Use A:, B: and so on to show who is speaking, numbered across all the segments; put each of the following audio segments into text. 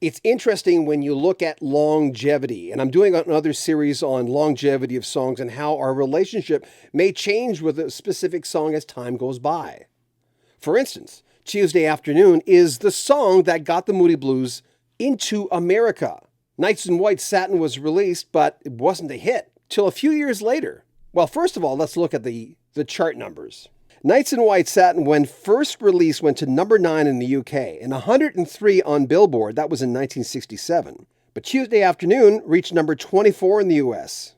A: It's interesting when you look at longevity, and I'm doing another series on longevity of songs and how our relationship may change with a specific song as time goes by. For instance, Tuesday Afternoon is the song that got the Moody Blues into America. Nights in White Satin was released, but it wasn't a hit till a few years later. Well, first of all, let's look at the chart numbers. Nights in White Satin, when first released, went to number 9 in the UK and 103 on Billboard. That was in 1967. But Tuesday Afternoon reached number 24 in the US.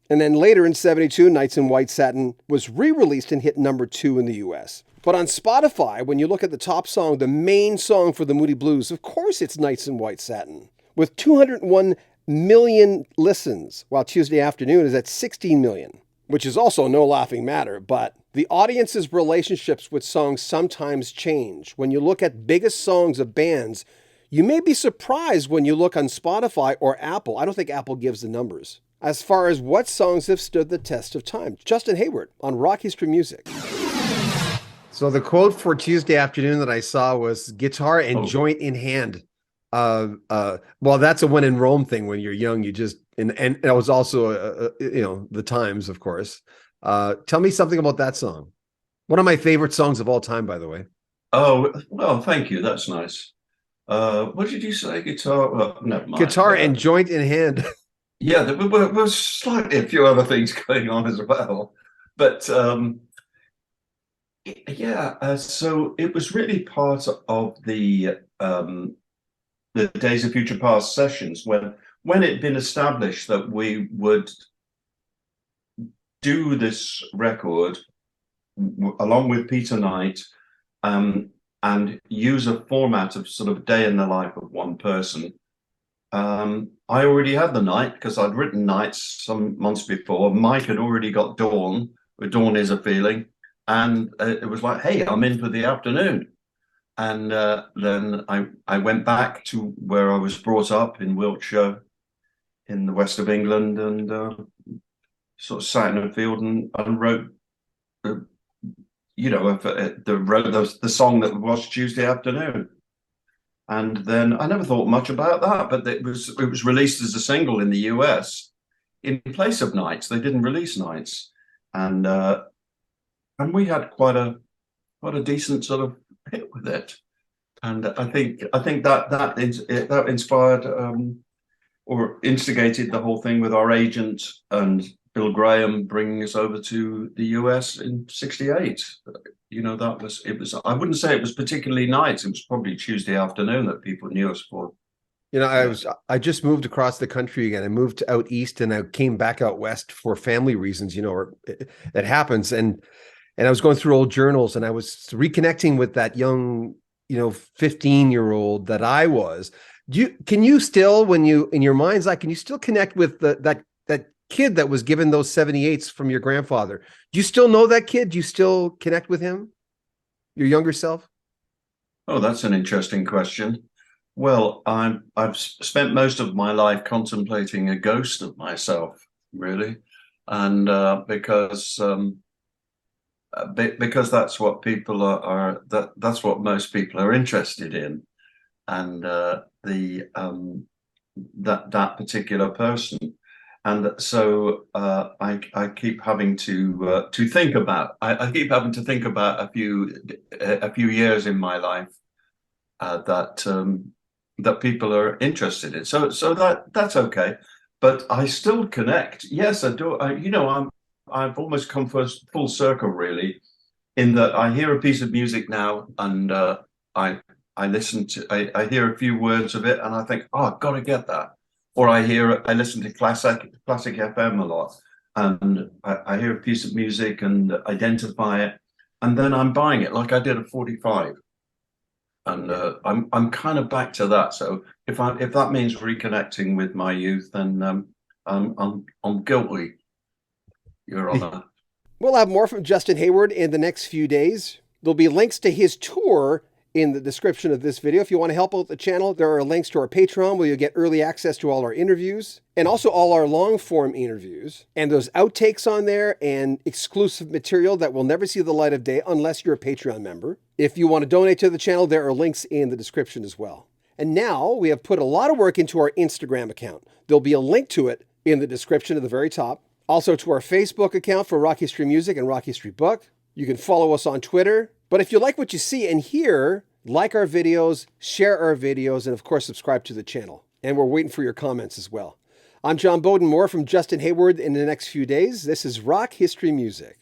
A: And then later in 72, Nights in White Satin was re-released and hit number 2 in the US. But on Spotify, when you look at the top song, the main song for the Moody Blues, of course it's Nights in White Satin, with 201 million listens, while Tuesday Afternoon is at 16 million, which is also no laughing matter. But the audience's relationships with songs sometimes change. When you look at biggest songs of bands, you may be surprised when you look on Spotify or Apple. I don't think Apple gives the numbers as far as what songs have stood the test of time. Justin Hayward on Rock History Music. So the quote for Tuesday Afternoon that I saw was guitar and joint in hand. Well, that's a when in Rome thing. When you're young, you just, and it was also, the times, of course. Tell me something about that song. One of my favorite songs of all time, by the way.
B: Oh, well, thank you. That's nice. What did you say? Guitar? Well, never mind.
A: Guitar and joint in hand.
B: Yeah, there were slightly a few other things going on as well. But so it was really part of the Days of Future Past sessions when it'd been established that we would do this record along with Peter Knight and use a format of sort of day in the life of one person. I already had the Night because I'd written Nights some months before. Mike had already got Dawn, where Dawn is a feeling. And it was like, hey, I'm in for the afternoon. And then I went back to where I was brought up in Wiltshire, in the west of England, and sort of sat in a field and wrote, wrote the song that was Tuesday Afternoon. And then I never thought much about that, but it was released as a single in the US in place of Nights. They didn't release Nights, and we had quite a decent sort of hit with it. And I think that inspired or instigated the whole thing with our agent and Bill Graham bringing us over to the US in '68. It was. I wouldn't say it was particularly Nights. It was probably Tuesday Afternoon that people knew us for.
A: I just moved across the country again. I moved out east and I came back out west for family reasons. It happens. And I was going through old journals and I was reconnecting with that young, 15-year-old that I was. Can you still, when you, in your mind's eye, can you still connect with that kid that was given those 78s from your grandfather? Do you still know that kid? Do you still connect with him? Your younger self?
B: Oh, that's an interesting question. Well, I've spent most of my life contemplating a ghost of myself, really. And because that's what people that's what most people are interested in, and that particular person. And so I keep having to think about. I keep having to think about a few years in my life that people are interested in. So that's okay. But I still connect. Yes, I do. I've almost come full circle, really, in that I hear a piece of music now and I listen to. I hear a few words of it and I think, oh, I've got to get that. Or I listen to classic FM a lot, and I hear a piece of music and identify it, and then I'm buying it like I did at 45, and I'm kind of back to that. So if that means reconnecting with my youth, then I'm guilty, Your Honor.
A: We'll have more from Justin Hayward in the next few days. There'll be links to his tour in the description of this video. If you want to help out the channel, there are links to our Patreon where you'll get early access to all our interviews and also all our long form interviews. And those outtakes on there and exclusive material that will never see the light of day unless you're a Patreon member. If you want to donate to the channel, there are links in the description as well. And now we have put a lot of work into our Instagram account. There'll be a link to it in the description at the very top. Also to our Facebook account for Rock History Music and Rock History Book. You can follow us on Twitter. But if you like what you see and hear, like our videos, share our videos, and of course, subscribe to the channel. And we're waiting for your comments as well. I'm John Beaudin, more from Justin Hayward in the next few days. This is Rock History Music.